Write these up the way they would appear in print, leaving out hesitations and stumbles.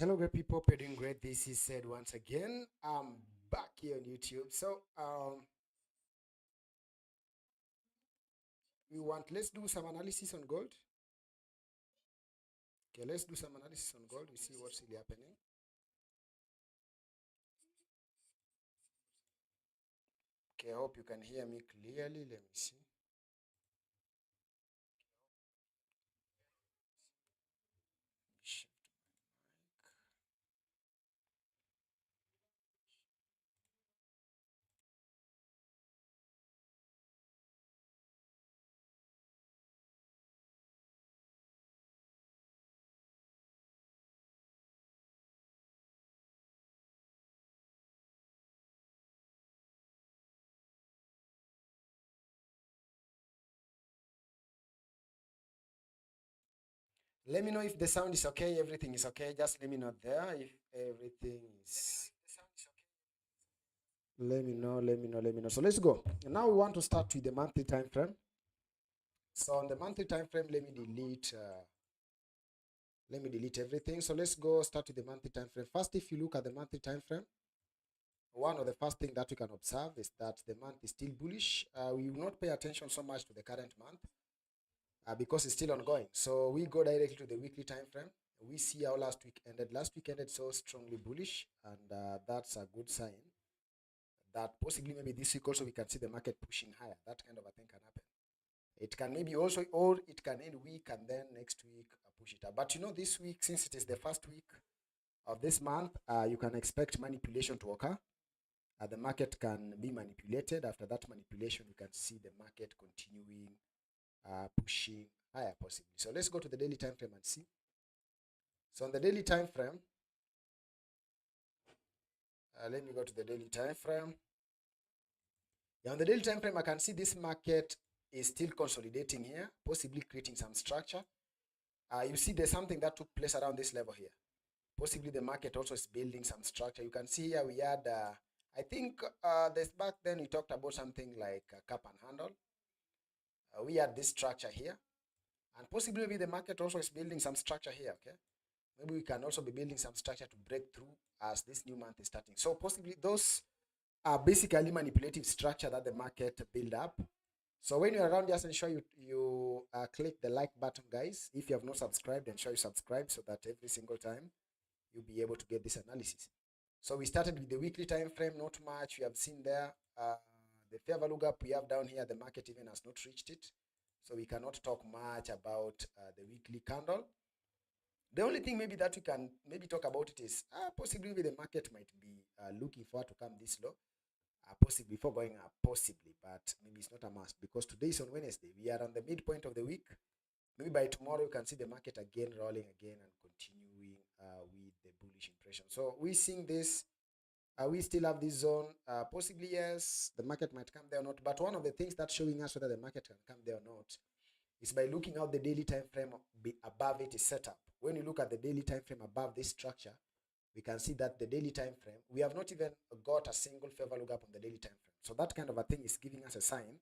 Hello, great people. Hope you're doing great. This is said once again. I'm back here on YouTube. Let's do some analysis on gold. Okay, let's do some analysis on gold. We see what's really happening. Okay, I hope you can hear me clearly. Let me see. Shift mic. Let me know if the sound is okay. Everything is okay. Just let me know there if everything is. Let me know. Let me know. Let me know. So let's go. Now we want to start with the monthly time frame. So on the monthly time frame, let me delete everything. So let's go start with the monthly time frame. First, if you look at the monthly time frame, one of the first things that we can observe is that the month is still bullish. We will not pay attention so much to the current month because it's still ongoing. So we go directly to the weekly time frame. We see how last week ended. Last week ended so strongly bullish, and that's a good sign that possibly maybe this week also we can see the market pushing higher. That kind of a thing can happen. It can maybe also, or it can end week and then next week push it up. But you know, this week, since it is the first week of this month, you can expect manipulation to occur. The market can be manipulated. After that manipulation, you can see the market continuing pushing higher possibly. So let's go to the daily time frame and see. So on the daily time frame, let me go to the daily time frame. Yeah, on the daily time frame, I can see this market is still consolidating here, possibly creating some structure. You see there's something that took place around this level here. Possibly the market also is building some structure. You can see here we had, I think this back then we talked about something like cap and handle. We had this structure here. And possibly maybe the market also is building some structure here, okay? Maybe we can also be building some structure to break through as this new month is starting. So possibly those are basically manipulative structure that the market build up. So when you're around, just ensure you click the like button, guys. If you have not subscribed, ensure you subscribe so that every single time you'll be able to get this analysis. So we started with the weekly time frame, not much. We have seen there the fair value gap we have down here, the market even has not reached it. So we cannot talk much about the weekly candle. The only thing maybe that we can maybe talk about it is possibly the market might be looking for to come this low, possibly before going up, possibly, but maybe it's not a must because today is on Wednesday. We are on the midpoint of the week. Maybe by tomorrow you can see the market again rolling again and continuing with the bullish impression. So we're seeing this. We still have this zone. Possibly yes, the market might come there or not. But one of the things that's showing us whether the market can come there or not is by looking how the daily time frame above it is set up. When you look at the daily time frame above this structure, we can see that the daily time frame, we have not even got a single fair value gap on the daily time frame. So that kind of a thing is giving us a sign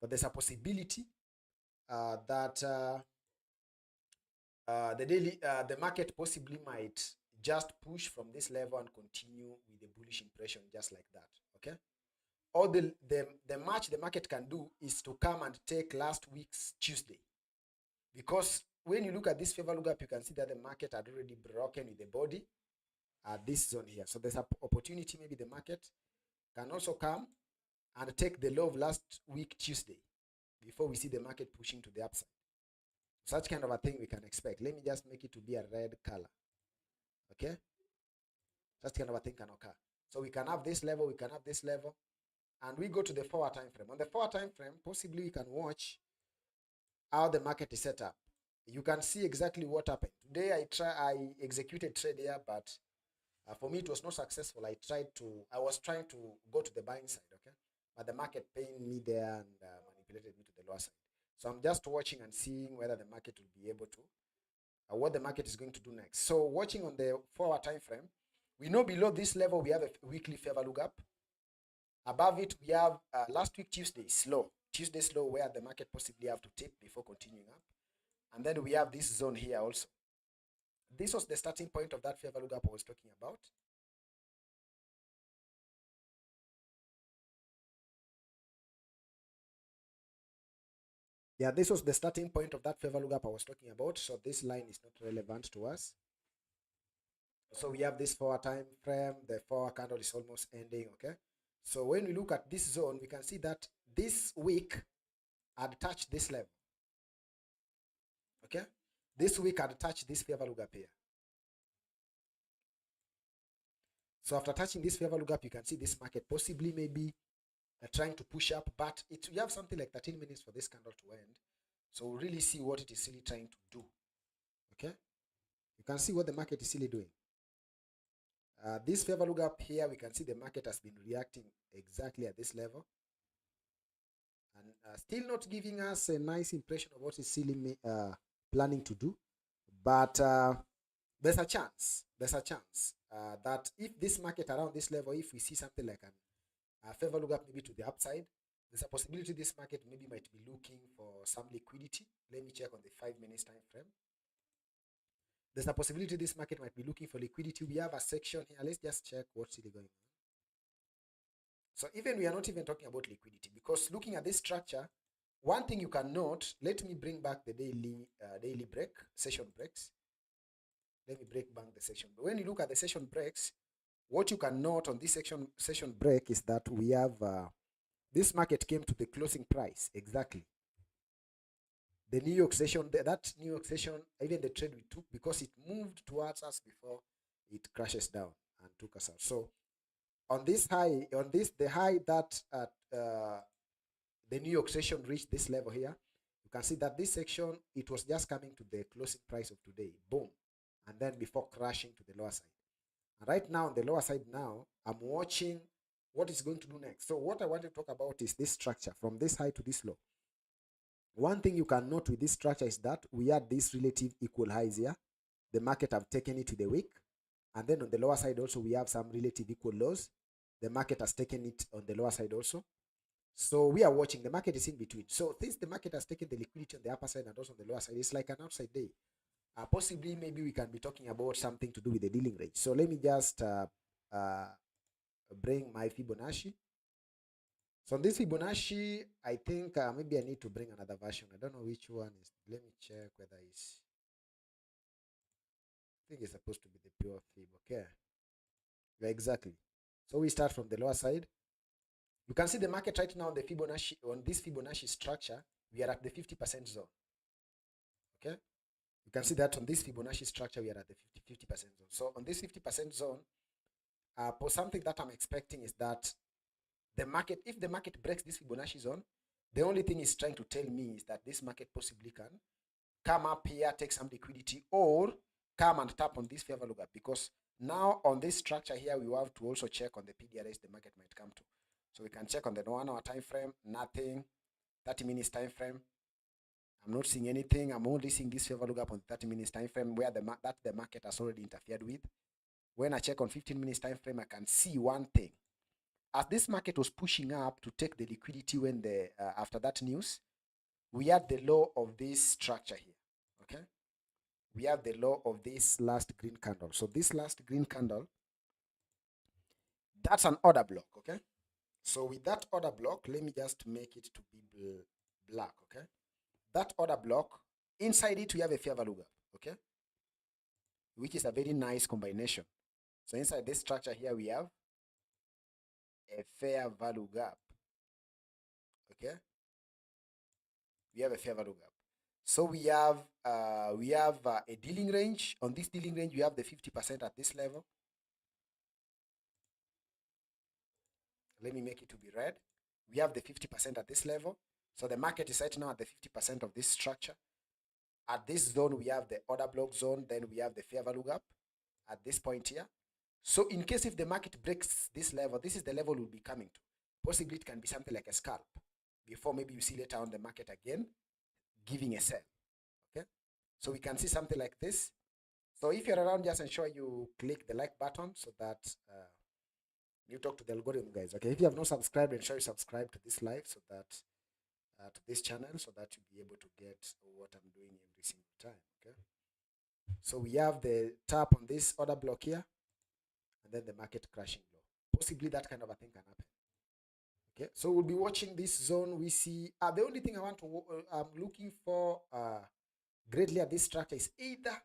that there's a possibility that the market possibly might just push from this level and continue with the bullish impression just like that. Okay. Or the match the market can do is to come and take last week's Tuesday, because when you look at this fair value gap, you can see that the market had already broken with the body at this zone here. So there's an opportunity maybe the market can also come and take the low of last week Tuesday before we see the market pushing to the upside. Such kind of a thing we can expect. Let me just make it to be a red color. Okay? Such kind of a thing can occur. So we can have this level, we can have this level, and we go to the 4-hour time frame. On the 4-hour time frame, possibly we can watch how the market is set up. You can see exactly what happened. Today I executed trade here, but for me it was not successful. I was trying to go to the buying side, okay? But the market paid me there and manipulated me to the lower side. So I'm just watching and seeing whether the market will be able to, what the market is going to do next. So watching on the 4-hour time frame, we know below this level we have a weekly fair value gap. Above it, we have last week Tuesday slow where the market possibly have to tip before continuing up. And then we have this zone here also. this was the starting point of that fair value gap I was talking about. Yeah, this was the starting point of that fair value gap I was talking about. So this line is not relevant to us. So we have this 4 time frame, the 4 candle is almost ending, okay? So when we look at this zone, we can see that this week had touched this level, okay? This week had touched this fair value gap here. So after touching this fair value gap, you can see this market possibly maybe trying to push up, but you have something like 13 minutes for this candle to end. So we'll really see what it is really trying to do, okay? You can see what the market is really doing. This fair value gap here, we can see the market has been reacting exactly at this level. And still not giving us a nice impression of what it's really planning to do. But there's a chance that if this market around this level, if we see something like a fair value gap maybe to the upside, there's a possibility this market maybe might be looking for some liquidity. Let me check on the 5 minutes time frame. There's a possibility this market might be looking for liquidity. We have a section here. Let's just check what's really going on. So even we are not even talking about liquidity, because looking at this structure, one thing you can note, let me bring back the daily break, session breaks. Let me break back the session. But when you look at the session breaks, what you can note on this session break is that we have this market came to the closing price exactly. The New York session, that New York session, even the trade we took, because it moved towards us before it crashes down and took us out. So on this high, the high that the New York session reached this level here, you can see that this section, it was just coming to the closing price of today, boom, and then before crashing to the lower side. And right now on the lower side now, I'm watching what it's going to do next. So what I want to talk about is this structure from this high to this low. One thing you can note with this structure is that we had these relative equal highs here. The market have taken it to the week. And then on the lower side also, we have some relative equal lows. The market has taken it on the lower side also. So we are watching. The market is in between. So since the market has taken the liquidity on the upper side and also on the lower side, it's like an outside day. Possibly, maybe we can be talking about something to do with the dealing range. So let me just bring my Fibonacci. So this Fibonacci, I think maybe I need to bring another version. I don't know which one is. Let me check whether it's. I think it's supposed to be the pure Fib. Okay. Yeah, exactly. So we start from the lower side. You can see the market right now on the Fibonacci, on this Fibonacci structure, we are at the 50% zone. Okay. You can see that on this Fibonacci structure, we are at the 50% zone. So on this 50% zone, for something that I'm expecting is that the market, if the market breaks this Fibonacci zone, the only thing it's trying to tell me is that this market possibly can come up here, take some liquidity, or come and tap on this fair value gap, because now on this structure here, we have to also check on the PDRS the market might come to. So we can check on the 1 hour time frame, nothing. 30 minutes time frame, I'm not seeing anything. I'm only seeing this fair value gap on 30 minutes time frame where the market has already interfered with. When I check on 15 minutes time frame, I can see one thing. As this market was pushing up to take the liquidity when the after that news, we had the low of this structure here. Okay, we have the low of this last green candle. So this last green candle, that's an order block. Okay, so with that order block, let me just make it to be black. Okay, that order block, inside it we have a fair value gap. Okay, which is a very nice combination. So inside this structure here we have a fair value gap. Okay, we have a fair value gap. So we have a dealing range. On this dealing range, we have the 50% at this level. Let me make it to be red. We have the 50% at this level. So the market is right now at the 50% of this structure. At this zone, we have the order block zone. Then we have the fair value gap at this point here. So in case if the market breaks this level, this is the level we'll be coming to. Possibly it can be something like a scalp before maybe you see later on the market again giving a sell. Okay, so we can see something like this. So if you're around, just ensure you click the like button so that you talk to the algorithm, guys. Okay, if you have not subscribed, ensure you subscribe to this live so that to this channel so that you'll be able to get what I'm doing every single time. Okay. So we have the tap on this order block here, and then the market crashing low. Possibly that kind of a thing can happen. Okay, so we'll be watching this zone. We see the only thing I want to I'm looking for greatly at this structure is either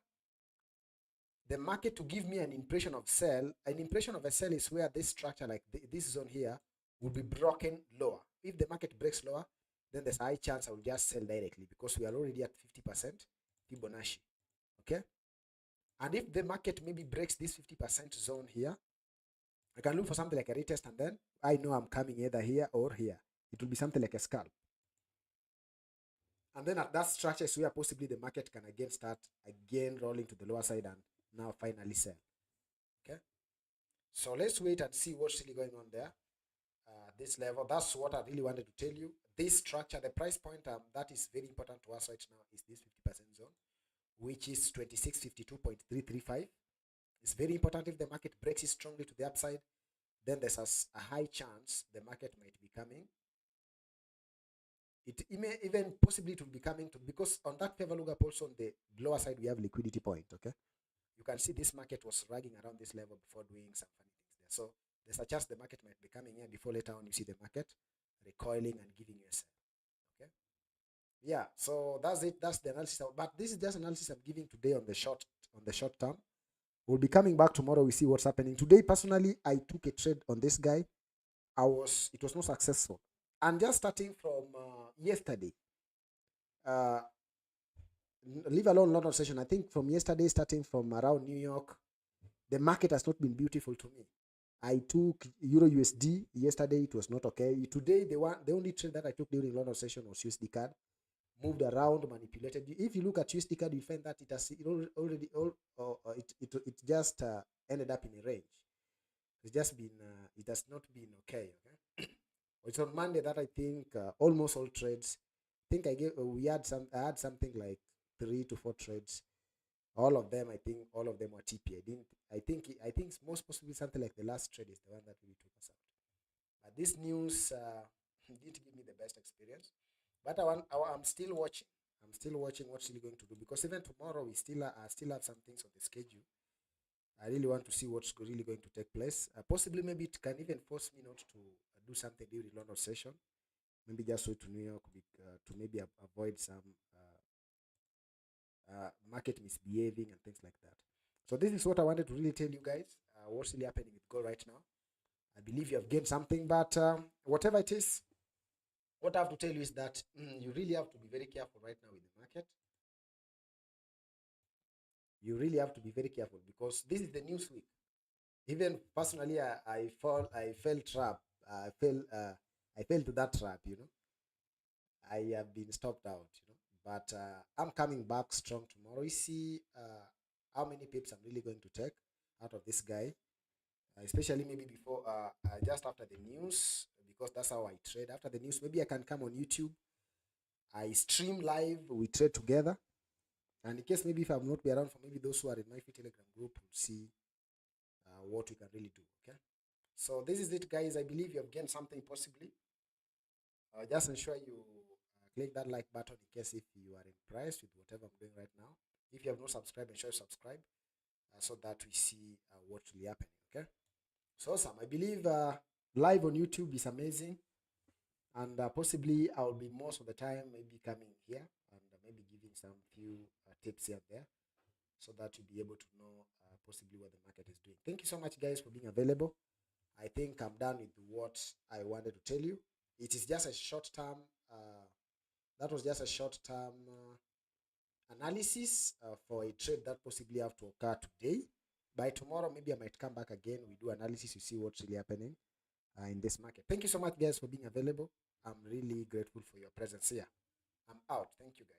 the market to give me an impression of sell. An impression of a sell is where this structure, like this zone here, will be broken lower. If the market breaks lower, then there's a high chance I will just sell directly because we are already at 50% Fibonacci. Okay, and if the market maybe breaks this 50% zone here, I can look for something like a retest, and then I know I'm coming either here or here. It will be something like a scalp. And then at that structure is where possibly the market can again start again rolling to the lower side and now finally sell. Okay, so let's wait and see what's really going on there. This level, that's what I really wanted to tell you. This structure, the price point that is very important to us right now is this 50% zone, which is 2652.335. It's very important. If the market breaks it strongly to the upside, then there's a high chance the market might be coming. It may even possibly to be coming to, because on that favor lookup also on the lower side we have liquidity point. Okay, you can see this market was dragging around this level before doing some funny things there. So there's a chance the market might be coming here before later on you see the market recoiling and giving you a sell. Okay, yeah, so that's it. That's the analysis. But this is just analysis I'm giving today on the short term. We'll be coming back tomorrow. We see what's happening today. Personally, I took a trade on this guy. It was not successful. And just starting from yesterday, leave alone London session. I think from yesterday, starting from around New York, the market has not been beautiful to me. I took Euro USD yesterday. It was not okay. Today, the only trade that I took during London session was USD CAD. Moved around, manipulated. If you look at USD CAD, you find that it just ended up in a range. It's just been it has not been okay. Okay, it's on Monday that I think almost all trades. I think I had something like 3 to 4 trades. All of them, I think all of them were TP. I think it's most possibly something like the last trade is the one that really took us out. But this news didn't give me the best experience. But I'm still watching. I'm still watching what's really going to do, because even tomorrow we still have some things on the schedule. I really want to see what's really going to take place. Possibly, maybe it can even force me not to do something during London session. Maybe just wait to New York to maybe avoid some market misbehaving and things like that. So this is what I wanted to really tell you guys. What's really happening with gold right now. I believe you have gained something, but whatever it is, what I have to tell you is that you really have to be very careful right now with the market. You really have to be very careful because this is the news week. Even personally, I fell trap. I fell to that trap. I have been stopped out. But I'm coming back strong tomorrow. You see how many pips I'm really going to take out of this guy, especially maybe before, just after the news, because that's how I trade. After the news, maybe I can come on YouTube. I stream live. We trade together. And in case maybe if I'm not be around, for maybe those who are in my free Telegram group will see what we can really do. Okay. So this is it, guys. I believe you have gained something possibly. Just ensure you click that like button in case if you are impressed with whatever I'm doing right now. If you have not subscribed, ensure you subscribe so that we see what's really happening. Okay. So awesome. I believe live on YouTube is amazing, and possibly I will be most of the time maybe coming here and maybe giving some few tips here and there, so that you'll be able to know possibly what the market is doing. Thank you so much, guys, for being available. I think I'm done with what I wanted to tell you. It is just a short term. That was just a short term analysis for a trade that possibly have to occur today. By tomorrow, maybe I might come back again. We do analysis. You see what's really happening in this market. Thank you so much, guys, for being available. I'm really grateful for your presence here. I'm out. Thank you, guys.